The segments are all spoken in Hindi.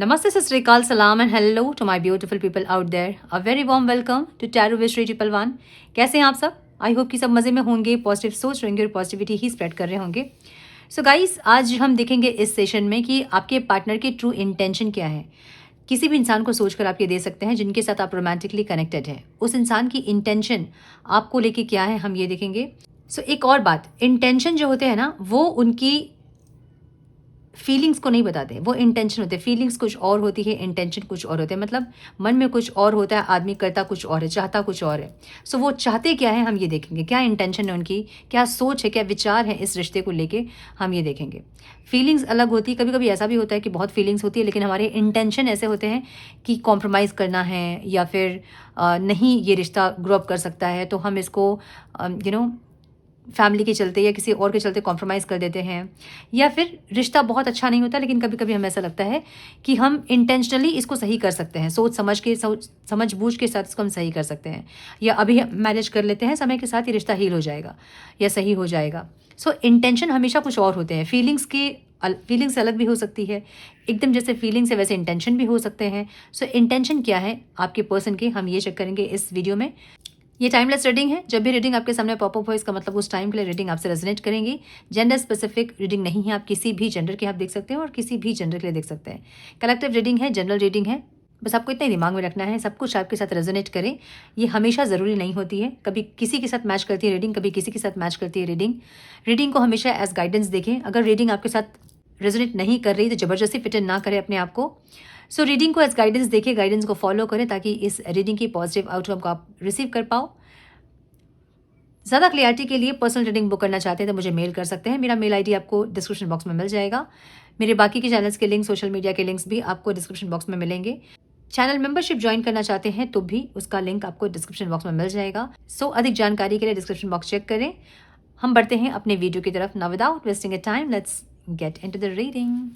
Namaste, Sat Sri Akal, Salam and hello to my beautiful people out there. A very warm welcome to Tarot with Shri Triple One. कैसे हैं आप सब? आई होप कि सब मज़े में होंगे, पॉजिटिव सोच रहेंगे और पॉजिटिविटी ही स्प्रेड कर रहे होंगे. सो गाइस, आज हम देखेंगे इस सेशन में कि आपके पार्टनर की ट्रू इंटेंशन क्या है. किसी भी इंसान को सोचकर आप ये दे सकते हैं जिनके साथ आप रोमांटिकली कनेक्टेड हैं. उस इंसान की इंटेंशन आपको लेके क्या है, हम ये देखेंगे. सो एक और बात, इंटेंशन जो होते हैं ना, वो उनकी फीलिंग्स को नहीं बताते, वो इंटेंशन होते हैं. फीलिंग्स कुछ और होती है, इंटेंशन कुछ और होते हैं. मतलब मन में कुछ और होता है, आदमी करता कुछ और है, चाहता कुछ और है. सो वो चाहते क्या है, हम ये देखेंगे. क्या इंटेंशन है उनकी, क्या सोच है, क्या विचार है इस रिश्ते को लेके, हम ये देखेंगे. फीलिंग्स अलग होती है. कभी कभी ऐसा भी होता है कि बहुत फीलिंग्स होती है, लेकिन हमारे इंटेंशन ऐसे होते हैं कि कॉम्प्रोमाइज़ करना है या फिर नहीं, ये रिश्ता ग्रो अप कर सकता है, तो हम इसको फैमिली के चलते या किसी और के चलते कॉम्प्रोमाइज़ कर देते हैं. या फिर रिश्ता बहुत अच्छा नहीं होता, लेकिन कभी कभी हमें ऐसा लगता है कि हम इंटेंशनली इसको सही कर सकते हैं, सोच समझ बूझ के साथ इसको हम सही कर सकते हैं. या अभी मैरिज कर लेते हैं, समय के साथ ये रिश्ता हील हो जाएगा या सही हो जाएगा. सो इंटेंशन हमेशा कुछ और होते हैं. फीलिंग्स अलग भी हो सकती है, एकदम जैसे फीलिंग्स है वैसे इंटेंशन भी हो सकते हैं. सो इंटेंशन क्या है आपके पर्सन के, हम ये चेक करेंगे इस वीडियो में. ये टाइमलेस रीडिंग है. जब भी रीडिंग आपके सामने पॉपअप हो, इसका मतलब उस टाइम के लिए रीडिंग आपसे रेजोनेट करेंगी. जेंडर स्पेसिफिक रीडिंग नहीं है, आप किसी भी जेंडर के आप देख सकते हैं और किसी भी जेंडर के लिए देख सकते हैं. कलेक्टिव रीडिंग है, जनरल रीडिंग है. बस आपको इतना ही दिमाग में रखना है, सब कुछ आपके साथ रेजोनेट करे. ये हमेशा ज़रूरी नहीं होती है. कभी किसी के साथ मैच करती है रीडिंग, कभी किसी के साथ मैच करती है रीडिंग. रीडिंग को हमेशा एज गाइडेंस देखें. अगर रीडिंग आपके साथ रेजोनेट नहीं कर रही तो ज़बरदस्ती फिट इन ना करें अपने आप को. सो रीडिंग को एज गाइडेंस देखें, गाइडेंस को फॉलो करें ताकि इस रीडिंग की पॉजिटिव आउटकम को आप रिसीव कर पाओ. ज़्यादा क्लियरिटी के लिए पर्सनल रीडिंग बुक करना चाहते हैं तो मुझे मेल कर सकते हैं. मेरा मेल आईडी आपको डिस्क्रिप्शन बॉक्स में मिल जाएगा. मेरे बाकी के चैनल्स के लिंक, सोशल मीडिया के लिंक्स भी आपको डिस्क्रिप्शन बॉक्स में मिलेंगे. चैनल मेंबरशिप ज्वाइन करना चाहते हैं तो भी उसका लिंक आपको डिस्क्रिप्शन बॉक्स में मिल जाएगा. सो अधिक जानकारी के लिए डिस्क्रिप्शन बॉक्स चेक करें. हम बढ़ते हैं अपने वीडियो की तरफ. Now without wasting A time, let's get into the reading.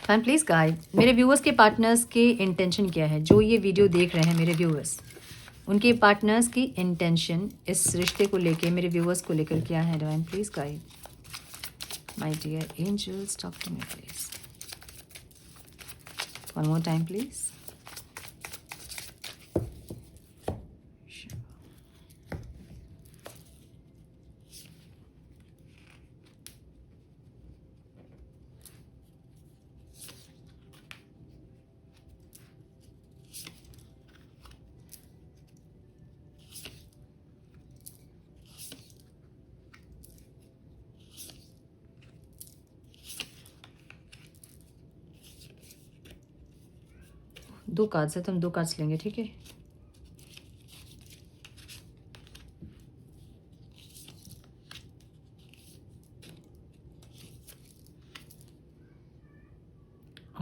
And please guide, मेरे व्यूअर्स के पार्टनर्स के इंटेंशन क्या है, जो ये वीडियो देख रहे हैं मेरे व्यूअर्स, उनके पार्टनर्स की इंटेंशन इस रिश्ते को लेके, मेरे व्यूअर्स को लेकर क्या है. Divine please guide my dear angels, talk to me please. One more time please. दो कार्ड्स है तो हम दो कार्ड्स लेंगे, ठीक है.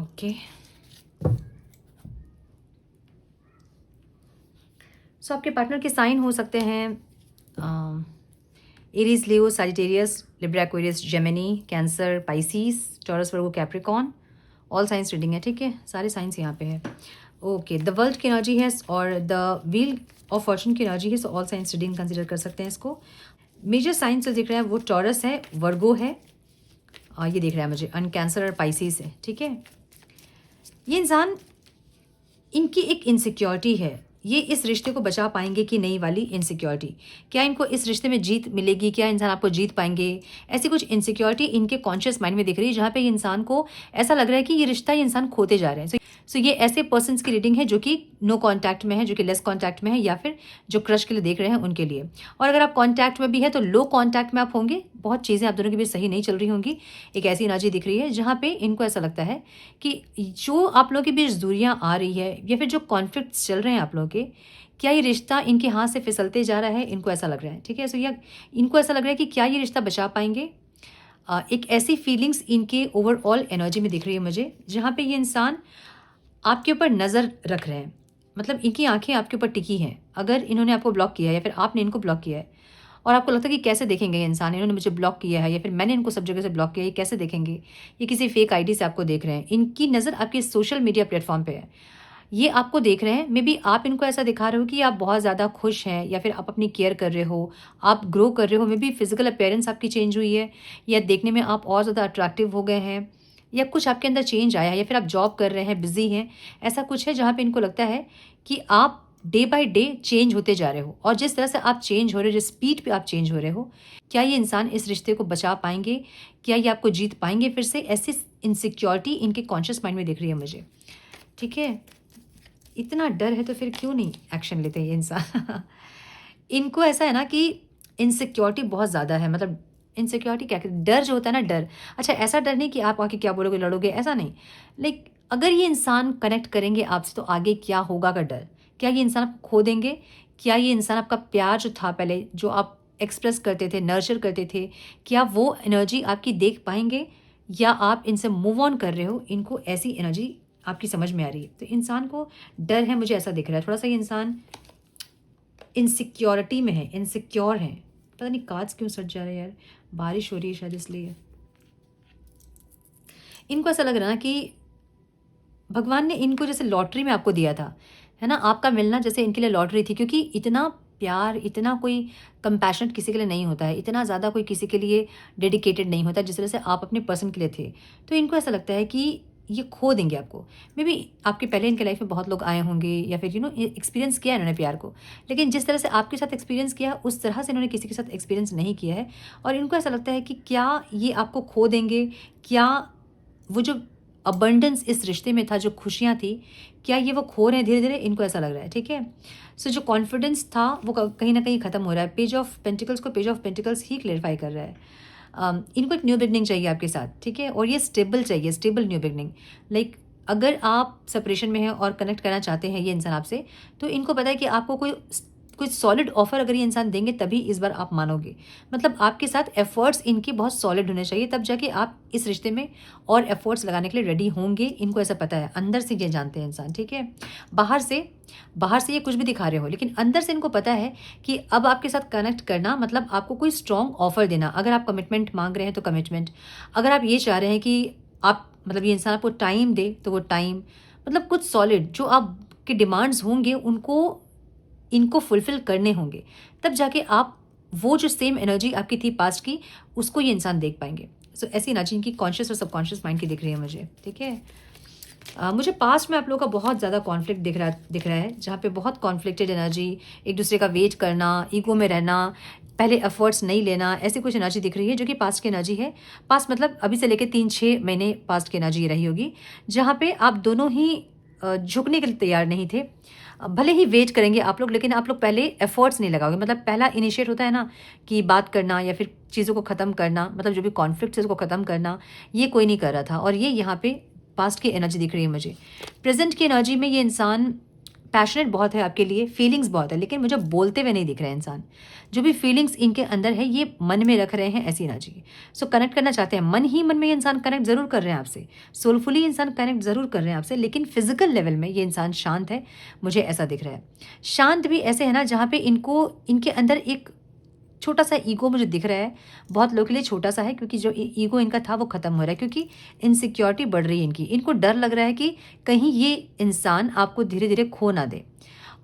ओके, सो आपके पार्टनर के साइन हो सकते हैं Aries, Leo, Sagittarius, Libra, Aquarius, Gemini, Cancer, Pisces, Taurus, Virgo, Capricorn. All signs reading है, ठीक है. सारे साइंस यहाँ पे है. ओके, द वर्ल्ड की एनर्जी है और द व्हील ऑफ फॉर्चून की एनर्जी है. So all signs reading consider कर सकते हैं इसको. मेजर साइंस जो दिख रहा है वो टॉरस है, वर्गो है, ये दिख रहा है मुझे, अन कैंसर और पाइसिस है, ठीक है. ये इंसान, इनकी एक इनसिक्योरिटी है. ये इस रिश्ते को बचा पाएंगे कि नहीं वाली इनसिक्योरिटी. क्या इनको इस रिश्ते में जीत मिलेगी, क्या इंसान आपको जीत पाएंगे, ऐसी कुछ इनसिक्योरिटी इनके कॉन्शियस माइंड में दिख रही है, जहाँ पे इंसान को ऐसा लग रहा है कि ये रिश्ता, ये इंसान खोते जा रहे हैं. सो ये ऐसे पर्सन्स की रीडिंग है जो कि नो कॉन्टैक्ट में है, जो कि लेस कॉन्टैक्ट में है, या फिर जो क्रश के लिए देख रहे हैं उनके लिए. और अगर आप कॉन्टैक्ट में भी है तो लो कॉन्टैक्ट में आप होंगे. बहुत चीज़ें आप दोनों के बीच सही नहीं चल रही होंगी. एक ऐसी एनर्जी दिख रही है जहाँ पे इनको ऐसा लगता है कि जो आप लोगों के बीच दूरियाँ आ रही है या फिर जो कॉन्फ्लिक्ट्स चल रहे हैं आप लोगों के, क्या ये रिश्ता इनके हाथ से फिसलते जा रहा है, इनको ऐसा लग रहा है, ठीक है. सो या इनको ऐसा लग रहा है कि क्या ये रिश्ता बचा पाएंगे. एक ऐसी फीलिंग्स इनके ओवरऑल एनर्जी में दिख रही है मुझे, जहाँ पे ये इंसान आपके ऊपर नज़र रख रहे हैं. मतलब इनकी आंखें आपके ऊपर टिकी हैं. अगर इन्होंने आपको ब्लॉक किया है या फिर आपने इनको ब्लॉक किया है और आपको लगता है कि कैसे देखेंगे ये इंसान, इन्होंने मुझे ब्लॉक किया है या फिर मैंने इनको सब जगह से ब्लॉक किया है, ये कैसे देखेंगे, ये किसी फेक आईडी से आपको देख रहे हैं. इनकी नज़र आपके सोशल मीडिया प्लेटफॉर्म पे है, ये आपको देख रहे हैं. मे बी आप इनको ऐसा दिखा रहे हो कि आप बहुत ज़्यादा खुश हैं या फिर आप अपनी केयर कर रहे हो, आप ग्रो कर रहे हो. मे बी फिजिकल अपीयरेंस आपकी चेंज हुई है या देखने में आप और ज़्यादा अट्रैक्टिव हो गए हैं. या कुछ आपके अंदर चेंज आया है, या फिर आप जॉब कर रहे हैं, बिजी हैं, ऐसा कुछ है जहाँ पे इनको लगता है कि आप डे बाय डे चेंज होते जा रहे हो, और जिस तरह से आप चेंज हो रहे हो, जिस स्पीड पे आप चेंज हो रहे हो, क्या ये इंसान इस रिश्ते को बचा पाएंगे, क्या ये आपको जीत पाएंगे फिर से, ऐसी इनसिक्योरिटी इनके कॉन्शियस माइंड में दिख रही है मुझे। ठीक है, इतना डर है तो फिर क्यों नहीं एक्शन लेते ये इंसान। इनको ऐसा है ना कि इनसिक्योरिटी बहुत ज़्यादा है, मतलब इनसिक्योरिटी क्या कहते, डर जो होता है ना, डर। अच्छा, ऐसा डर नहीं कि आप आके क्या बोलोगे, लड़ोगे, ऐसा नहीं। लाइक अगर ये इंसान कनेक्ट करेंगे आपसे तो आगे क्या होगा का डर। क्या ये इंसान आपको खो देंगे, क्या ये इंसान आपका प्यार जो था पहले, जो आप एक्सप्रेस करते थे, नर्चर करते थे, क्या वो एनर्जी आपकी देख पाएंगे, या आप इनसे मूव ऑन कर रहे हो, इनको ऐसी एनर्जी आपकी समझ में आ रही है। तो इंसान को डर है, मुझे ऐसा दिख रहा है। थोड़ा सा ये इंसान इनसिक्योरिटी में है, इनसिक्योर है। पता नहीं कार्ड्स क्यों सज जा रहे हैं यार, बारिश हो रही है शायद इसलिए। इनको ऐसा लग रहा है ना कि भगवान ने इनको जैसे लॉटरी में आपको दिया था, है ना, आपका मिलना जैसे इनके लिए लॉटरी थी, क्योंकि इतना प्यार, इतना कोई कंपैशनेट किसी के लिए नहीं होता है, इतना ज़्यादा कोई किसी के लिए डेडिकेटेड नहीं होता जिस तरह से आप अपने पर्सन के लिए थे। तो इनको ऐसा लगता है कि ये खो देंगे आपको। मे बी आपके पहले इनके लाइफ में बहुत लोग आए होंगे, या फिर एक्सपीरियंस किया है इन्होंने प्यार को, लेकिन जिस तरह से आपके साथ एक्सपीरियंस किया उस तरह से इन्होंने किसी के साथ एक्सपीरियंस नहीं किया है। और इनको ऐसा लगता है कि क्या ये आपको खो देंगे, क्या वो जो अबंडेंस इस रिश्ते में था, जो खुशियाँ थी, क्या ये वो खो रहे हैं धीरे धीरे, इनको ऐसा लग रहा है। ठीक है, सो जो कॉन्फिडेंस था वो कहीं ना कहीं ख़त्म हो रहा है। पेज ऑफ पेंटिकल्स को page of pentacles he clarify कर रहा है। इनको एक न्यू बिगनिंग चाहिए आपके साथ, ठीक है, और ये स्टेबल चाहिए, स्टेबल न्यू बिगनिंग। लाइक अगर आप सेपरेशन में हैं और कनेक्ट करना चाहते हैं ये इंसान आपसे, तो इनको पता है कि आपको कोई सॉलिड ऑफर अगर ये इंसान देंगे तभी इस बार आप मानोगे। मतलब आपके साथ एफर्ट्स इनके बहुत सॉलिड होने चाहिए, तब जाके आप इस रिश्ते में और एफर्ट्स लगाने के लिए रेडी होंगे। इनको ऐसा पता है, अंदर से ये जानते हैं इंसान। ठीक है, बाहर से ये कुछ भी दिखा रहे हो, लेकिन अंदर से इनको पता है कि अब आपके साथ कनेक्ट करना मतलब आपको कोई स्ट्रॉन्ग ऑफर देना। अगर आप कमिटमेंट मांग रहे हैं तो कमिटमेंट, अगर आप ये चाह रहे हैं कि आप मतलब ये इंसान आपको टाइम दे तो वो टाइम, मतलब कुछ सॉलिड जो आपके डिमांड्स होंगे इनको फुलफिल करने होंगे, तब जाके आप वो जो सेम एनर्जी आपकी थी पास्ट की, उसको ये इंसान देख पाएंगे। सो ऐसी एनर्जी इनकी कॉन्शियस और सबकॉन्शियस माइंड की दिख रही है मुझे। ठीक है, मुझे पास्ट में आप लोगों का बहुत ज़्यादा कॉन्फ्लिक्ट दिख रहा है, जहाँ पे बहुत कॉन्फ्लिक्टेड एनर्जी, एक दूसरे का वेट करना, ईगो में रहना, पहले एफर्ट्स नहीं लेना, ऐसी कुछ एनर्जी दिख रही है जो कि पास्ट की एनर्जी है। पास्ट मतलब अभी से लेकर 3-6 महीने पास्ट की एनर्जी रही होगी, जहाँ पे आप दोनों ही झुकने के लिए तैयार नहीं थे। भले ही वेट करेंगे आप लोग, लेकिन आप लोग पहले एफर्ट्स नहीं लगाओगे। मतलब पहला इनिशिएट होता है ना कि बात करना या फिर चीज़ों को ख़त्म करना, मतलब जो भी कॉन्फ्लिक्ट है उसको ख़त्म करना, ये कोई नहीं कर रहा था। और ये यहाँ पे पास्ट की एनर्जी दिख रही है मुझे। प्रेजेंट की एनर्जी में ये इंसान पैशनेट बहुत है आपके लिए, फीलिंग्स बहुत है, लेकिन मुझे बोलते हुए नहीं दिख रहे हैं इंसान। जो भी फीलिंग्स इनके अंदर है ये मन में रख रहे हैं, ऐसी एनर्जी। सो कनेक्ट करना चाहते हैं, मन ही मन में ये इंसान कनेक्ट ज़रूर कर रहे हैं आपसे, सोलफुली इंसान कनेक्ट ज़रूर कर रहे हैं आपसे, लेकिन फिजिकल लेवल में ये इंसान शांत है, मुझे ऐसा दिख रहा है। शांत भी ऐसे है ना जहाँ पे इनके अंदर एक छोटा सा ईगो मुझे दिख रहा है। बहुत लोगों के लिए छोटा सा है, क्योंकि जो ईगो इनका था वो ख़त्म हो रहा है, क्योंकि इनसिक्योरिटी बढ़ रही है इनकी। इनको डर लग रहा है कि कहीं ये इंसान आपको धीरे धीरे खो ना दे,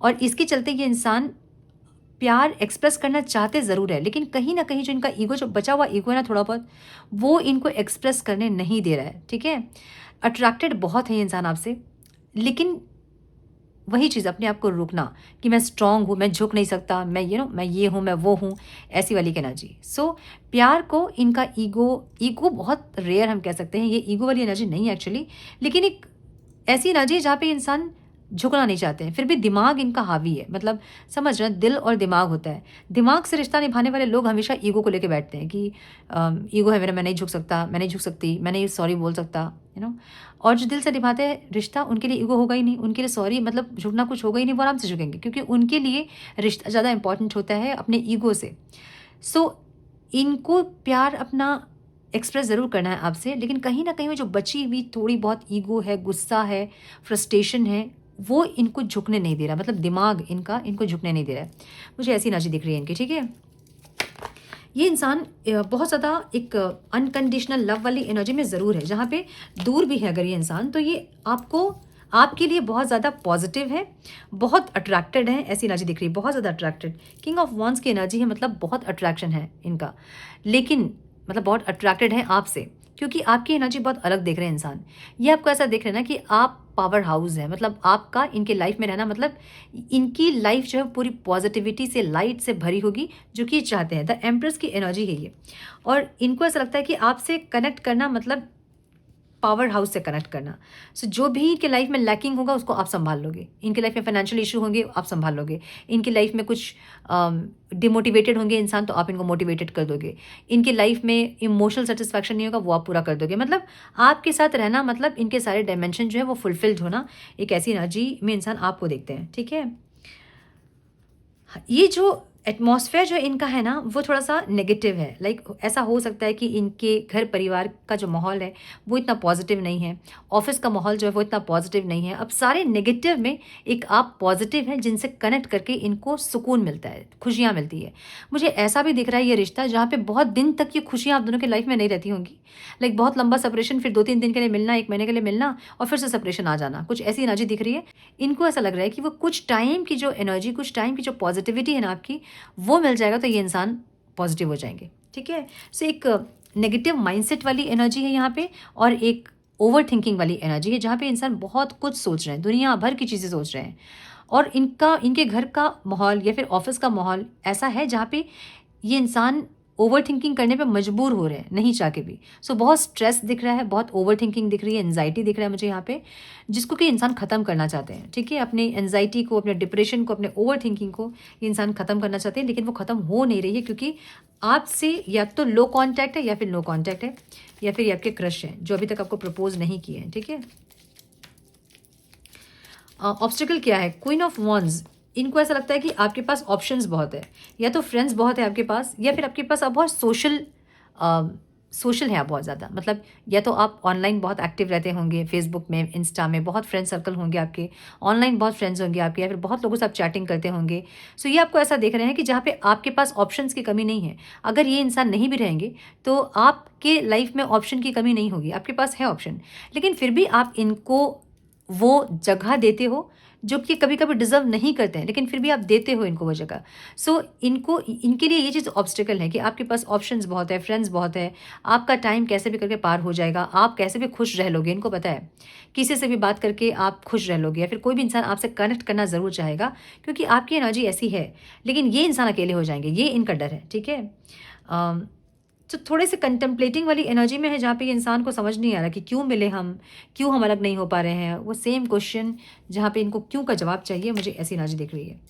और इसके चलते ये इंसान प्यार एक्सप्रेस करना चाहते ज़रूर है, लेकिन कहीं ना कहीं जो इनका ईगो, जो बचा हुआ ईगो है ना थोड़ा बहुत, वो इनको एक्सप्रेस करने नहीं दे रहा है। ठीक है, अट्रैक्टेड बहुत है ये इंसान आपसे, लेकिन वही चीज़ अपने आप को रोकना कि मैं स्ट्रांग हूँ, मैं झुक नहीं सकता, मैं मैं ये हूँ, मैं वो हूँ, ऐसी वाली एनर्जी। सो प्यार को इनका ईगो बहुत रेयर हम कह सकते हैं, ये ईगो वाली एनर्जी नहीं है एक्चुअली, लेकिन एक ऐसी एनर्जी है जहाँ पे इंसान झुकना नहीं चाहते हैं, फिर भी दिमाग इनका हावी है। मतलब समझ रहे हैं, दिल और दिमाग होता है। दिमाग से रिश्ता निभाने वाले लोग हमेशा ईगो को लेके बैठते हैं कि ईगो है मेरा, मैं नहीं झुक सकता, मैं नहीं झुक सकती, मैं नहीं सॉरी बोल सकता, और जो दिल से निभाते हैं रिश्ता, उनके लिए ईगो होगा ही नहीं, उनके लिए सॉरी मतलब झुकना कुछ होगा ही नहीं, वो आराम से झुकेंगे, क्योंकि उनके लिए रिश्ता ज़्यादा इंपॉर्टेंट होता है अपने ईगो से। सो इनको प्यार अपना एक्सप्रेस ज़रूर करना है आपसे, लेकिन कहीं ना कहीं वो जो बची हुई थोड़ी बहुत ईगो है, गुस्सा है, फ्रस्ट्रेशन है, वो इनको झुकने नहीं दे रहा। मतलब दिमाग इनको झुकने नहीं दे रहा है। मुझे ऐसी एनर्जी दिख रही है इनकी। ठीक है, ये इंसान बहुत ज़्यादा एक अनकंडीशनल लव वाली एनर्जी में ज़रूर है, जहाँ पे दूर भी है अगर ये इंसान, तो ये आपके लिए बहुत ज़्यादा पॉजिटिव है, बहुत अट्रैक्टेड है, ऐसी एनर्जी दिख रही है, बहुत ज़्यादा अट्रैक्टेड। किंग ऑफ वॉन्स की एनर्जी है, मतलब बहुत अट्रैक्शन है इनका, लेकिन मतलब बहुत अट्रैक्टेड है आपसे, क्योंकि आपकी एनर्जी बहुत अलग देख रहे हैं इंसान। ये आपको ऐसा देख रहे हैं ना कि आप पावर हाउस है, मतलब आपका इनके लाइफ में रहना मतलब इनकी लाइफ जो है पूरी पॉजिटिविटी से, लाइट से भरी होगी, जो कि ये चाहते हैं। द एम्प्रेस की एनर्जी है ये। और इनको ऐसा लगता है कि आपसे कनेक्ट करना मतलब पावर हाउस से कनेक्ट करना। सो जो भी इनके लाइफ में लैकिंग होगा उसको आप संभाल लोगे। इनके लाइफ में फाइनेंशियल इशू होंगे, आप संभाल लोगे। इनकी लाइफ में कुछ डिमोटिवेटेड होंगे इंसान, तो आप इनको मोटिवेटेड कर दोगे। इनकी लाइफ में इमोशनल सेटिस्फैक्शन नहीं होगा, वो आप पूरा कर दोगे। मतलब आपके साथ रहना मतलब इनके सारे डायमेंशन जो है वो फुलफिल्ड होना, एक ऐसी एनर्जी में इंसान आपको देखते हैं। ठीक है, ये जो एटमॉस्फेयर जो इनका है ना वो थोड़ा सा नेगेटिव है। लाइक ऐसा हो सकता है कि इनके घर परिवार का जो माहौल है वो इतना पॉजिटिव नहीं है, ऑफिस का माहौल जो है वो इतना पॉजिटिव नहीं है। अब सारे नेगेटिव में एक आप पॉजिटिव हैं जिनसे कनेक्ट करके इनको सुकून मिलता है, खुशियाँ मिलती है। मुझे ऐसा भी दिख रहा है ये रिश्ता जहाँ पे बहुत दिन तक ये खुशियाँ आप दोनों की लाइफ में नहीं रहती होंगी। लाइक बहुत लंबा सेपरेशन, फिर 2-3 दिन के लिए मिलना, 1 महीने के लिए मिलना, और फिर से सेपरेशन आ जाना, कुछ ऐसी एनर्जी दिख रही है। इनको ऐसा लग रहा है कि वो कुछ टाइम की जो एनर्जी, कुछ टाइम की जो पॉजिटिविटी है ना आपकी, वो मिल जाएगा तो ये इंसान पॉजिटिव हो जाएंगे। ठीक है, सो एक नेगेटिव माइंडसेट वाली एनर्जी है यहाँ पे, और एक ओवर थिंकिंग वाली एनर्जी है जहाँ पे इंसान बहुत कुछ सोच रहे हैं, दुनिया भर की चीज़ें सोच रहे हैं। और इनके घर का माहौल या फिर ऑफिस का माहौल ऐसा है जहाँ पे ये इंसान ओवर थिंकिंग करने पे मजबूर हो रहे हैं, नहीं चाह के भी। सो बहुत स्ट्रेस दिख रहा है, बहुत ओवर थिंकिंग दिख रही है, एंजाइटी दिख रहा है मुझे यहाँ पे, जिसको कि इंसान ख़त्म करना चाहते हैं। ठीक है, अपने एंजाइटी को, अपने डिप्रेशन को, अपने ओवर थिंकिंग को ये इंसान ख़त्म करना चाहते हैं, लेकिन वो ख़त्म हो नहीं रही है क्योंकि आपसे या तो लो कॉन्टैक्ट है या फिर नो कॉन्टैक्ट है, या फिर ये आपके क्रश हैं जो अभी तक आपको प्रपोज नहीं किए हैं। ठीक है, ऑब्स्टिकल क्या है? Queen of wands. इनको ऐसा लगता है कि आपके पास ऑप्शंस बहुत है, या तो फ्रेंड्स बहुत है आपके पास, या फिर आपके पास आप बहुत सोशल है आप बहुत ज़्यादा। मतलब या तो आप ऑनलाइन बहुत एक्टिव रहते होंगे, फेसबुक में, इंस्टा में बहुत फ्रेंड सर्कल होंगे आपके, ऑनलाइन बहुत फ्रेंड्स होंगे आपके, या फिर बहुत लोगों से आप चैटिंग करते होंगे। सो ये आपको ऐसा देख रहे हैं कि जहाँ पे आपके पास ऑप्शंस की कमी नहीं है। अगर ये इंसान नहीं भी रहेंगे तो आपके लाइफ में ऑप्शन की कमी नहीं होगी, आपके पास है ऑप्शन, लेकिन फिर भी आप इनको वो जगह देते हो जो कि कभी कभी डिजर्व नहीं करते हैं, लेकिन फिर भी आप देते हो इनको वो जगह। सो इनके लिए ये चीज़ ऑब्स्टिकल है कि आपके पास ऑप्शंस बहुत है, फ्रेंड्स बहुत है, आपका टाइम कैसे भी करके पार हो जाएगा, आप कैसे भी खुश रह लोगे। इनको पता है किसी से भी बात करके आप खुश रह लोगे, या फिर कोई भी इंसान आपसे कनेक्ट करना ज़रूर चाहेगा क्योंकि आपकी एनर्जी ऐसी है। लेकिन ये इंसान अकेले हो जाएंगे, ये इनका डर है। ठीक है, तो थोड़े से कंटेम्पलेटिंग वाली एनर्जी में है जहाँ पे ये इंसान को समझ नहीं आ रहा कि क्यों मिले हम, क्यों हम अलग नहीं हो पा रहे हैं। वो सेम क्वेश्चन जहाँ पे इनको क्यों का जवाब चाहिए, मुझे ऐसी एनर्जी दिख रही है।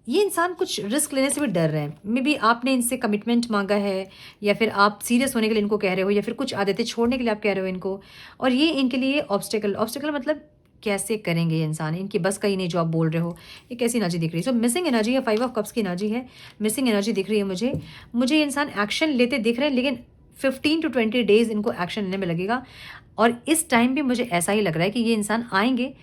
ये इंसान कुछ रिस्क लेने से भी डर रहे हैं। मे बी आपने इनसे कमिटमेंट मांगा है, या फिर आप सीरियस होने के लिए इनको कह रहे हो, या फिर कुछ आदतें छोड़ने के लिए आप कह रहे हो इनको, और ये इनके लिए ऑब्स्टिकल मतलब कैसे करेंगे ये इंसान, इनकी बस का ही नहीं जो आप बोल रहे हो। ये कैसी एनर्जी दिख रही है? सो मिसिंग एनर्जी है, 5 ऑफ कप्स की एनर्जी है, मिसिंग एनर्जी दिख रही है मुझे ये इंसान एक्शन लेते दिख रहे हैं, लेकिन 15 to 20 डेज इनको एक्शन लेने में लगेगा। और इस टाइम भी मुझे ऐसा ही लग रहा है कि ये इंसान आएंगे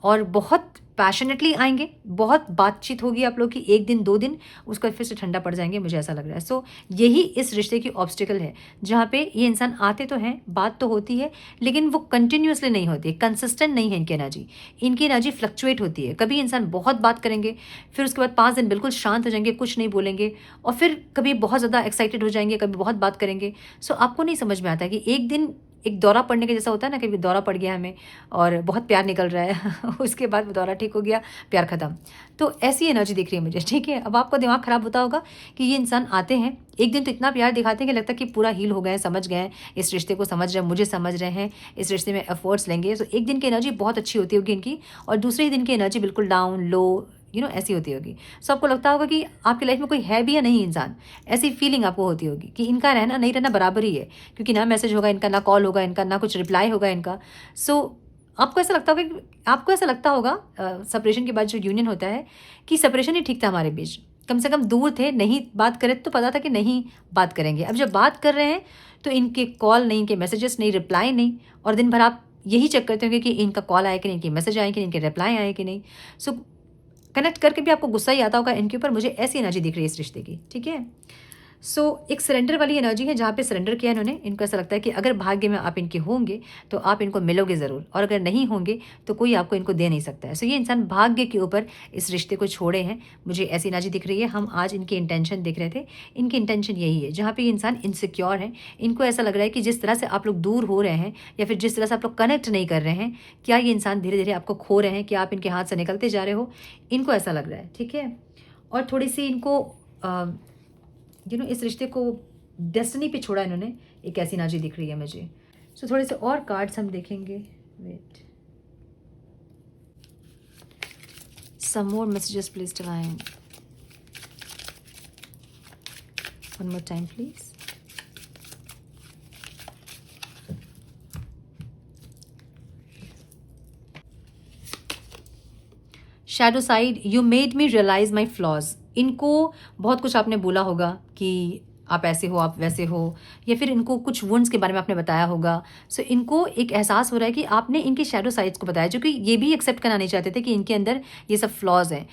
और बहुत पैशनेटली आएंगे, बहुत बातचीत होगी आप लोग की, 1 दिन 2 दिन, उसका फिर से ठंडा पड़ जाएंगे, मुझे ऐसा लग रहा है। सो यही इस रिश्ते की ऑब्स्टिकल है, जहाँ पे ये इंसान आते तो हैं, बात तो होती है, लेकिन वो कंटिन्यूसली नहीं होती है, कंसिस्टेंट नहीं है इनकी एनर्जी फ्लक्चुएट होती है। कभी इंसान बहुत बात करेंगे, फिर उसके बाद 5 दिन बिल्कुल शांत हो जाएंगे, कुछ नहीं बोलेंगे, और फिर कभी बहुत ज़्यादा एक्साइटेड हो जाएंगे, कभी बहुत बात करेंगे। सो आपको नहीं समझ में आता कि एक दिन एक दौरा पड़ने के जैसा होता है ना, कभी दौरा पड़ गया हमें और बहुत प्यार निकल रहा है उसके बाद वो दौरा ठीक हो गया, प्यार ख़त्म। तो ऐसी एनर्जी दिख रही है मुझे। ठीक है, अब आपका दिमाग ख़राब होता होगा कि ये इंसान आते हैं, एक दिन तो इतना प्यार दिखाते हैं कि लगता है कि पूरा हील हो गए, समझ गए, इस रिश्ते को समझ रहे हैं, मुझे समझ रहे हैं, इस रिश्ते में एफर्ट्स लेंगे। तो एक दिन की एनर्जी बहुत अच्छी होती होगी इनकी, और दूसरे ही दिन की एनर्जी बिल्कुल डाउन, लो, ऐसी होती होगी। सो आपको लगता होगा कि आपकी लाइफ में कोई है भी या नहीं इंसान, ऐसी फीलिंग आपको होती होगी कि इनका रहना नहीं रहना बराबर ही है, क्योंकि ना मैसेज होगा इनका, ना कॉल होगा इनका, ना कुछ रिप्लाई होगा इनका। सो आपको ऐसा लगता होगा सेपरेशन के बाद जो यूनियन होता है कि सेपरेशन ही ठीक था हमारे बीच, कम से कम दूर थे, नहीं बात करे तो पता था कि नहीं बात करेंगे। अब जब बात कर रहे हैं तो इनके कॉल नहीं, इनके मैसेजेस नहीं, रिप्लाई नहीं, और दिन भर आप यही चेक करते होंगे कि इनका कॉल आए कि नहीं, इनके मैसेज आए कि नहीं, इनके रिप्लाई आए कि नहीं। सो कनेक्ट करके भी आपको गुस्सा ही आता होगा इनके ऊपर। मुझे ऐसी एनर्जी दिख रही है इस रिश्ते की। ठीक है, एक सरेंडर वाली एनर्जी है, जहाँ पे सरेंडर किया इन्होंने। इनको ऐसा लगता है कि अगर भाग्य में आप इनके होंगे तो आप इनको मिलोगे ज़रूर, और अगर नहीं होंगे तो कोई आपको इनको दे नहीं सकता है। ये इंसान भाग्य के ऊपर इस रिश्ते को छोड़े हैं, मुझे ऐसी एनर्जी दिख रही है। हम आज इनकी इंटेंशन देख रहे थे, इनकी इंटेंशन यही है, जहाँ पे ये इंसान इनसिक्योर है। इनको ऐसा लग रहा है कि जिस तरह से आप लोग दूर हो रहे हैं या फिर जिस तरह से आप लोग कनेक्ट नहीं कर रहे हैं, क्या ये इंसान धीरे धीरे आपको खो रहे हैं, क्या आप इनके हाथ से निकलते जा रहे हो, इनको ऐसा लग रहा है। ठीक है, और थोड़ी सी इनको इस रिश्ते को डेस्टिनी पे छोड़ा इन्होंने, एक ऐसी एनर्जी दिख रही है मुझे। थोड़े से और कार्ड्स हम देखेंगे। Wait, some more messages please divine, one more time please. Shadow side, you made me realise my flaws. इनको बहुत कुछ आपने बोला होगा कि आप ऐसे हो, आप वैसे हो, या फिर इनको कुछ वुंड्स के बारे में आपने बताया होगा। इनको एक एहसास हो रहा है कि आपने इनके शैडो साइड्स को बताया, जो कि ये भी एक्सेप्ट करना नहीं चाहते थे कि इनके अंदर ये सब फ्लॉज हैं।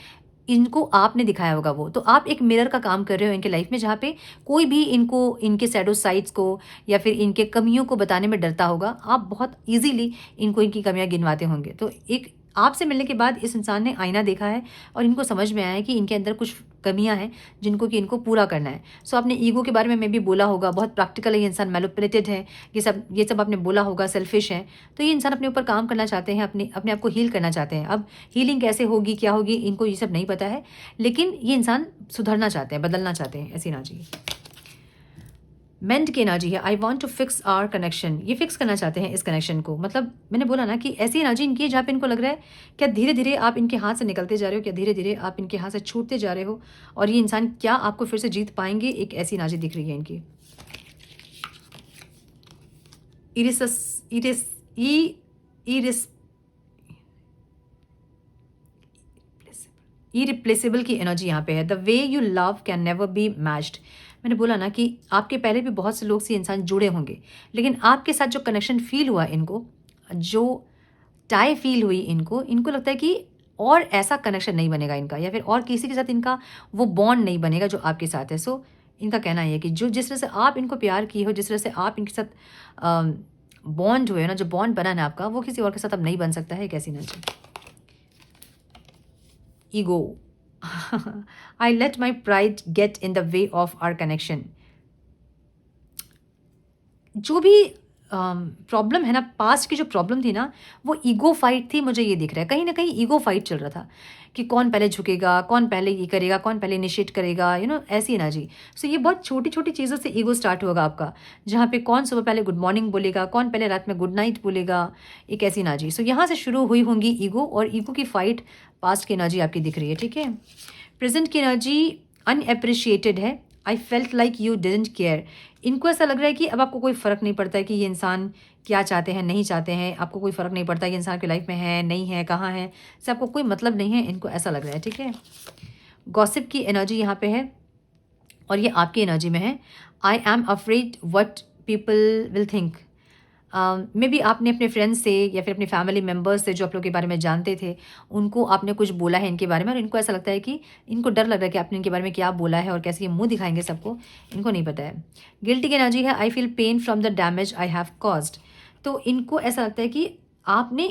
इनको आपने दिखाया होगा वो, तो आप एक मिरर का काम कर रहे हो इनके लाइफ में, जहाँ पे कोई भी इनको इनके शैडो साइड्स को या फिर इनके कमियों को बताने में डरता होगा, आप बहुत ईजीली इनको इनकी कमियाँ गिनवाते होंगे। तो एक आपसे मिलने के बाद इस इंसान ने आईना देखा है और इनको समझ में आया है कि इनके अंदर कुछ कमियां हैं जिनको कि इनको पूरा करना है। आपने ईगो के बारे में भी बोला होगा, बहुत प्रैक्टिकल है ये इंसान, मैनिपुलेटेड है, ये सब आपने बोला होगा, सेल्फिश है। तो ये इंसान अपने ऊपर काम करना चाहते हैं, अपने आप को हील करना चाहते हैं। अब हीलिंग कैसे होगी, क्या होगी, इनको ये सब नहीं पता है, लेकिन ये इंसान सुधरना चाहते हैं, बदलना चाहते हैं, ऐसी एनर्जी। मेंट की एनर्जी है, I want to fix our connection. ये फिक्स करना चाहते हैं इस कनेक्शन को। मतलब मैंने बोला ना कि ऐसी एनर्जी इनकी है जहाँ पे इनको लग रहा है क्या धीरे धीरे आप इनके हाथ से निकलते जा रहे हो, क्या धीरे धीरे आप इनके हाथ से छूटते जा रहे हो, और ये इंसान क्या आपको फिर से जीत पाएंगे, एक ऐसी एनर्जी दिख रही है इनकी। इरिप्लेसेबल की एनर्जी यहाँ पे है। The way you love can never be matched. मैंने बोला ना कि आपके पहले भी बहुत से लोग से इंसान जुड़े होंगे, लेकिन आपके साथ जो कनेक्शन फील हुआ इनको, जो टाई फील हुई इनको लगता है कि और ऐसा कनेक्शन नहीं बनेगा इनका, या फिर और किसी के साथ इनका वो बॉन्ड नहीं बनेगा जो आपके साथ है। इनका कहना है कि जो जिस तरह से आप इनको प्यार किए हो, जिस तरह से आप इनके साथ बॉन्ड हुए ना, जो बॉन्ड बना ना आपका, वो किसी और के साथ अब नहीं बन सकता है। कैसी energy, ego. I let my pride get in the way of our connection. जो भी प्रॉब्लम है ना, पास्ट की जो प्रॉब्लम थी ना, वो ईगो फाइट थी। मुझे ये दिख रहा है कहीं ना कहीं ईगो फाइट चल रहा था कि कौन पहले झुकेगा, कौन पहले ये करेगा, कौन पहले इनिशिएट करेगा, ऐसी एनर्जी। ये बहुत छोटी छोटी चीज़ों से ईगो स्टार्ट होगा आपका, जहाँ पे कौन सुबह पहले गुड मॉर्निंग बोलेगा, कौन पहले रात में गुड नाइट बोलेगा, एक ऐसी एनर्जी। यहाँ से शुरू हुई होंगी ईगो, और ईगो की फाइट पास्ट की एनर्जी आपकी दिख रही है। ठीक है, प्रेजेंट की एनर्जी अनएप्रिशिएटेड है। I felt like you didn't care. इनको ऐसा लग रहा है कि अब आपको कोई फ़र्क नहीं पड़ता है कि ये इंसान क्या चाहते हैं, नहीं चाहते हैं, आपको कोई फ़र्क नहीं पड़ता कि इंसान की लाइफ में है, नहीं है, कहाँ है, इससे आपको कोई मतलब नहीं है, इनको ऐसा लग रहा है। ठीक है, गॉसिप की एनर्जी यहाँ पे है और ये आपकी एनर्जी में है। I am afraid what people will think. May be आपने अपने फ्रेंड्स से या फिर अपने फैमिली मेम्बर्स से जो आप लोग के बारे में जानते थे, उनको आपने कुछ बोला है इनके बारे में, और इनको ऐसा लगता है कि इनको डर लग रहा है कि आपने इनके बारे में क्या बोला है और कैसे ये मुंह दिखाएंगे सबको, इनको नहीं पता है। गिल्टी की एनर्जी है, I feel pain from the damage I have caused. तो इनको ऐसा लगता है कि आपने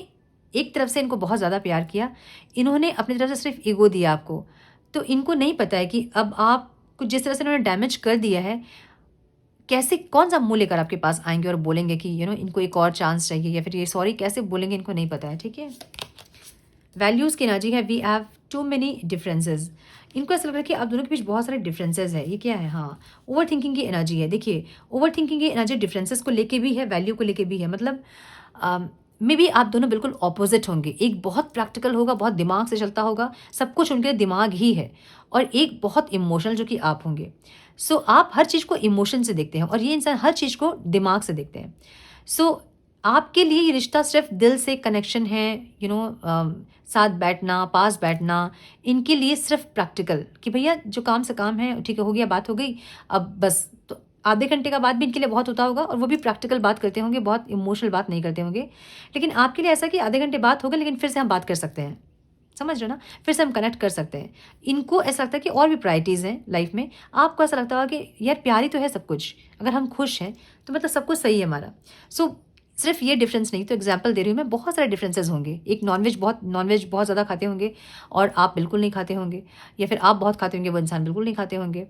एक तरफ से इनको बहुत ज़्यादा प्यार किया, इन्होंने अपनी तरफ से सिर्फ ईगो दिया आपको, तो इनको नहीं पता है कि अब आपको जिस तरह से इन्होंने डैमेज कर दिया है, कैसे कौन सा मुंह लेकर आपके पास आएंगे और बोलेंगे कि इनको एक और चांस चाहिए, या फिर ये सॉरी कैसे बोलेंगे, इनको नहीं पता है। ठीक है, वैल्यूज़ की एनर्जी है, we have too many differences. इनको ऐसा लग रहा है कि आप दोनों के बीच बहुत सारे डिफरेंसेस है। ये क्या है, हाँ, ओवर थिंकिंग की एनर्जी है। देखिए, ओवर थिंकिंग की एनर्जी डिफरेंसेस को लेके भी है, वैल्यू को लेके भी है। मतलब मे बी आप दोनों बिल्कुल ऑपोजिट होंगे। एक बहुत प्रैक्टिकल होगा, बहुत दिमाग से चलता होगा, सब कुछ उनके दिमाग ही है, और एक बहुत इमोशनल जो कि आप होंगे। आप हर चीज़ को इमोशन से देखते हैं और ये इंसान हर चीज़ को दिमाग से देखते हैं। आपके लिए ये रिश्ता सिर्फ दिल से कनेक्शन है, साथ बैठना, पास बैठना, इनके लिए सिर्फ प्रैक्टिकल कि भैया जो काम से काम है, ठीक है, हो गया, बात हो गई, अब बस। तो आधे घंटे का बात भी इनके लिए बहुत होता होगा, और वो भी प्रैक्टिकल बात करते होंगे, बहुत इमोशनल बात नहीं करते होंगे। लेकिन आपके लिए ऐसा कि आधे घंटे बात होगा, लेकिन फिर से हम बात कर सकते हैं, समझ रहे हो ना, फिर से हम कनेक्ट कर सकते हैं। इनको ऐसा लगता है कि और भी प्रायोरिटीज़ हैं लाइफ में, आपको ऐसा लगता होगा कि यार प्यार ही तो है सब कुछ, अगर हम खुश हैं तो मतलब सब कुछ सही है हमारा। सो सिर्फ ये डिफरेंस नहीं, तो एग्जांपल दे रही हूँ मैं, बहुत सारे डिफरेंसेस होंगे। एक नॉनवेज बहुत ज़्यादा खाते होंगे और आप बिल्कुल नहीं खाते होंगे, या फिर आप बहुत खाते होंगे वो इंसान बिल्कुल नहीं खाते होंगे।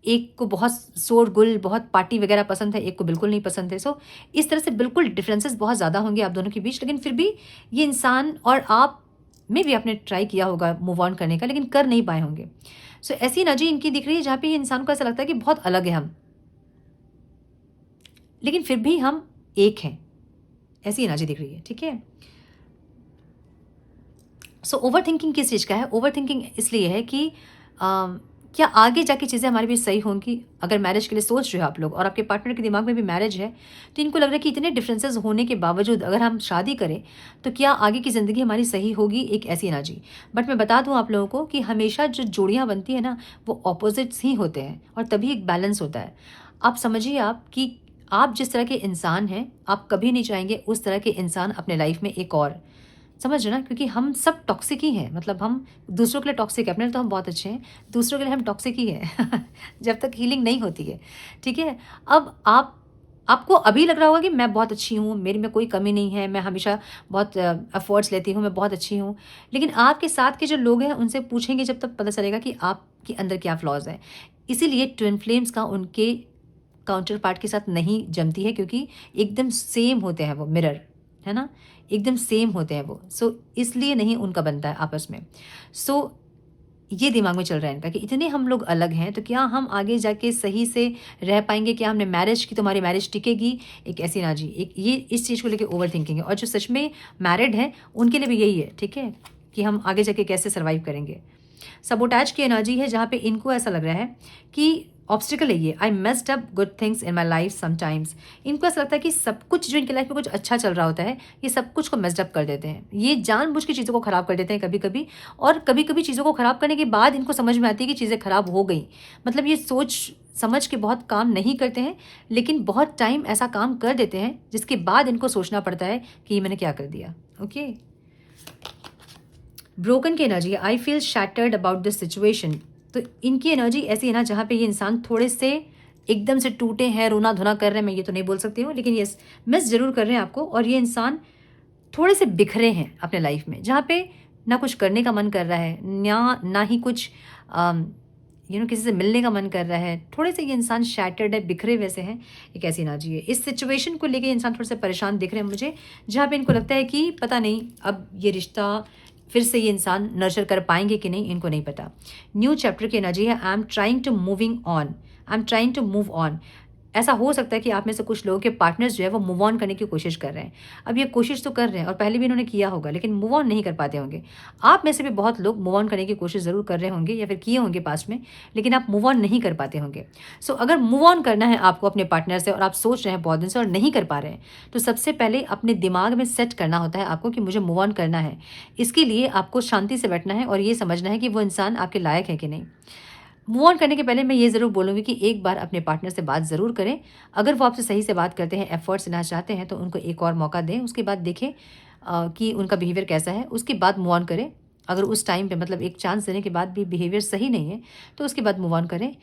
एक को बहुत शोरगुल, बहुत पार्टी वगैरह पसंद है, एक को बिल्कुल नहीं पसंद है। सो इस तरह से बिल्कुल डिफरेंसेस बहुत ज़्यादा होंगे आप दोनों के बीच, लेकिन फिर भी ये इंसान और आप में भी आपने ट्राई किया होगा मूव ऑन करने का, लेकिन कर नहीं पाए होंगे। सो ऐसी एनर्जी इनकी दिख रही है जहाँ पे ये इंसान को ऐसा लगता है कि बहुत अलग है हम, लेकिन फिर भी हम एक हैं, ऐसी एनर्जी दिख रही है। ठीक है, सो ओवर थिंकिंग किस चीज़ का है? ओवर थिंकिंग इसलिए है कि क्या आगे जाके चीज़ें हमारे भी सही होंगी? अगर मैरिज के लिए सोच रहे हो आप लोग और आपके पार्टनर के दिमाग में भी मैरिज है, तो इनको लग रहा है कि इतने डिफरेंसेस होने के बावजूद अगर हम शादी करें तो क्या आगे की ज़िंदगी हमारी सही होगी? एक ऐसी एनर्जी। बट मैं बता दूं आप लोगों को कि हमेशा जो जोड़ियाँ बनती है ना, वो ऑपोजिट्स ही होते हैं और तभी एक बैलेंस होता है। आप समझिए आप कि आप जिस तरह के इंसान हैं, आप कभी नहीं चाहेंगे उस तरह के इंसान अपने लाइफ में एक और। समझ रहे हो ना, क्योंकि हम सब टॉक्सिक ही हैं, मतलब हम दूसरों के लिए टॉक्सिक है, अपने लिए तो हम बहुत अच्छे हैं, दूसरों के लिए हम टॉक्सिक ही हैं जब तक हीलिंग नहीं होती है। ठीक है, अब आपको अभी लग रहा होगा कि मैं बहुत अच्छी हूँ, मेरे में कोई कमी नहीं है, मैं हमेशा बहुत एफर्ट्स लेती हूँ, मैं बहुत अच्छी हूँ, लेकिन आपके साथ के जो लोग हैं उनसे पूछेंगे जब तक पता चलेगा कि आपके अंदर क्या फ्लॉज हैं। इसीलिए ट्विन फ्लेम्स का उनके काउंटर पार्ट के साथ नहीं जमती है, क्योंकि एकदम सेम होते हैं वो, मिरर है ना, एकदम सेम होते हैं वो। सो इसलिए नहीं उनका बनता है आपस में। सो ये दिमाग में चल रहा है इनका कि इतने हम लोग अलग हैं, तो क्या हम आगे जाके सही से रह पाएंगे? क्या हमने मैरिज की, तुम्हारी मैरिज टिकेगी? एक ऐसी एनर्जी, एक ये इस चीज़ को लेके ओवर थिंकिंग है। और जो सच में मैरिड है उनके लिए भी यही है। ठीक है, कि हम आगे जाके कैसे सर्वाइव करेंगे। सबोटाज की एनर्जी है जहाँ पे इनको ऐसा लग रहा है कि ऑब्स्टिकल है ये, आई messed up good things in my life sometimes. इनको ऐसा लगता है कि सब कुछ जो इनकी लाइफ में कुछ अच्छा चल रहा होता है, ये सब कुछ को मेस्ड अप कर देते हैं, ये जानबूझ के चीज़ों को ख़राब कर देते हैं कभी कभी। और कभी कभी चीज़ों को ख़राब करने के बाद इनको समझ में आती है कि चीज़ें ख़राब हो गई, मतलब ये सोच समझ के बहुत काम नहीं करते हैं, लेकिन बहुत टाइम ऐसा काम कर देते हैं जिसके बाद इनको सोचना पड़ता है कि ये मैंने क्या कर दिया। ओके, ब्रोकन की एनर्जी है, I feel shattered about this situation. तो इनकी एनर्जी ऐसी है ना जहाँ पे ये इंसान थोड़े से एकदम से टूटे हैं, रोना धोना कर रहे हैं, मैं ये तो नहीं बोल सकती हूँ, लेकिन यस मिस जरूर कर रहे हैं आपको। और ये इंसान थोड़े से बिखरे हैं अपने लाइफ में, जहाँ पे ना कुछ करने का मन कर रहा है, ना ही कुछ किसी से मिलने का मन कर रहा है। थोड़े से ये इंसान शैटर्ड है, बिखरे वैसे हैं, एक ऐसी एनर्जी है। इस सिचुएशन को लेके इंसान थोड़े से परेशान दिख रहे हैं मुझे, जहाँ पे इनको लगता है कि पता नहीं अब ये रिश्ता फिर से ये इंसान नर्चर कर पाएंगे कि नहीं, इनको नहीं पता। न्यू चैप्टर की एनर्जी है, I am trying to moving on, I am trying to move on. ऐसा हो सकता है कि आप में से कुछ लोगों के पार्टनर्स जो है वो मूव ऑन करने की कोशिश कर रहे हैं। अब ये कोशिश तो कर रहे हैं और पहले भी इन्होंने किया होगा, लेकिन मूव ऑन नहीं कर पाते होंगे। आप में से भी बहुत लोग मूव ऑन करने की कोशिश ज़रूर कर रहे होंगे या फिर किए होंगे पास्ट में, लेकिन आप मूव ऑन नहीं कर पाते होंगे। सो अगर मूव ऑन करना है आपको अपने पार्टनर से और आप सोच रहे हैं बहुत दिन से और नहीं कर पा रहे हैं, तो सबसे पहले अपने दिमाग में सेट करना होता है आपको कि मुझे मूव ऑन करना है। इसके लिए आपको शांति से बैठना है और ये समझना है कि वो इंसान आपके लायक है कि नहीं। मूव ऑन करने के पहले मैं ये ज़रूर बोलूँगी कि एक बार अपने पार्टनर से बात ज़रूर करें। अगर वो आपसे सही से बात करते हैं, एफर्ट्स लेना चाहते हैं, तो उनको एक और मौका दें। उसके बाद देखें कि उनका बिहेवियर कैसा है, उसके बाद मूव ऑन करें। अगर उस टाइम पे मतलब एक चांस देने के बाद भी बिहेवियर सही नहीं है, तो उसके बाद मूव ऑन करें।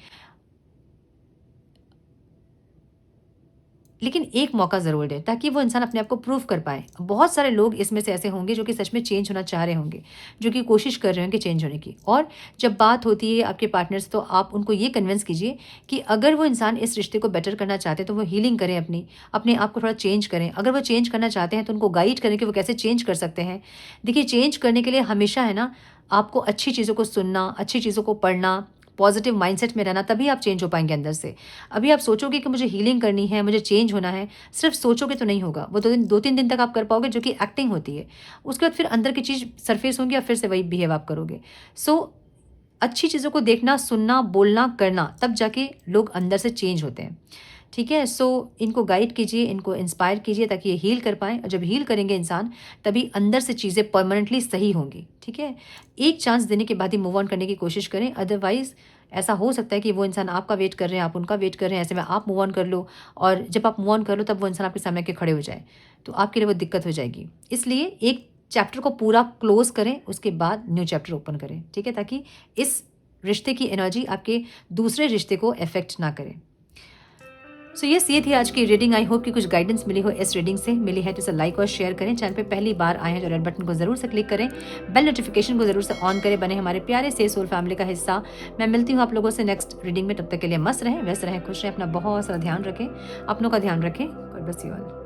लेकिन एक मौका ज़रूर दें ताकि वो इंसान अपने आप को प्रूव कर पाए। बहुत सारे लोग इसमें से ऐसे होंगे जो कि सच में चेंज होना चाह रहे होंगे, जो कि कोशिश कर रहे होंगे चेंज होने की। और जब बात होती है आपके पार्टनर से, तो आप उनको ये कन्विंस कीजिए कि अगर वो इंसान इस रिश्ते को बेटर करना चाहते हैं तो वो हीलिंग करें, अपने आप को थोड़ा चेंज करें। अगर वो चेंज करना चाहते हैं तो उनको गाइड करें कि वो कैसे चेंज कर सकते हैं। देखिए, चेंज करने के लिए हमेशा है ना, आपको अच्छी चीज़ों को सुनना, अच्छी चीज़ों को पढ़ना, पॉजिटिव माइंडसेट में रहना, तभी आप चेंज हो पाएंगे अंदर से। अभी आप सोचोगे कि मुझे हीलिंग करनी है, मुझे चेंज होना है, सिर्फ सोचोगे तो नहीं होगा। वो 2-3 दिन तक आप कर पाओगे, जो कि एक्टिंग होती है। उसके बाद फिर अंदर की चीज़ सरफेस होंगी और फिर से वही बिहेव आप करोगे। सो अच्छी चीज़ों को देखना, सुनना, बोलना, करना, तब जाके लोग अंदर से चेंज होते हैं। ठीक है, सो इनको गाइड कीजिए, इनको इंस्पायर कीजिए ताकि ये हील कर पाएँ। और जब हील करेंगे इंसान, तभी अंदर से चीज़ें परमानेंटली सही होंगी। ठीक है, एक चांस देने के बाद ही मूव ऑन करने की कोशिश करें। अदरवाइज़ ऐसा हो सकता है कि वो इंसान आपका वेट कर रहे हैं, आप उनका वेट कर रहे हैं, ऐसे में आप मूव ऑन कर लो, और जब आप मूव ऑन कर लो तब वो इंसान आपके सामने आके खड़े हो जाए, तो आपके लिए वो दिक्कत हो जाएगी। इसलिए एक चैप्टर को पूरा क्लोज करें, उसके बाद न्यू चैप्टर ओपन करें, ठीक है, ताकि इस रिश्ते की एनर्जी आपके दूसरे रिश्ते को इफेक्ट ना करे। सो यस, ये थी आज की रीडिंग। आई होप कि कुछ गाइडेंस मिली हो इस रीडिंग से। मिली है तो इसे लाइक और शेयर करें। चैनल पे पहली बार आए हैं तो रेड बटन को जरूर से क्लिक करें, बेल नोटिफिकेशन को जरूर से ऑन करें, बने हमारे प्यारे से सोल फैमिली का हिस्सा। मैं मिलती हूँ आप लोगों से नेक्स्ट रीडिंग में। तब तक के लिए मस्त रहें, व्यस्त रहें, खुश रहें, अपना बहुत सारा ध्यान रखें, अपनों का ध्यान रखें। God bless you all.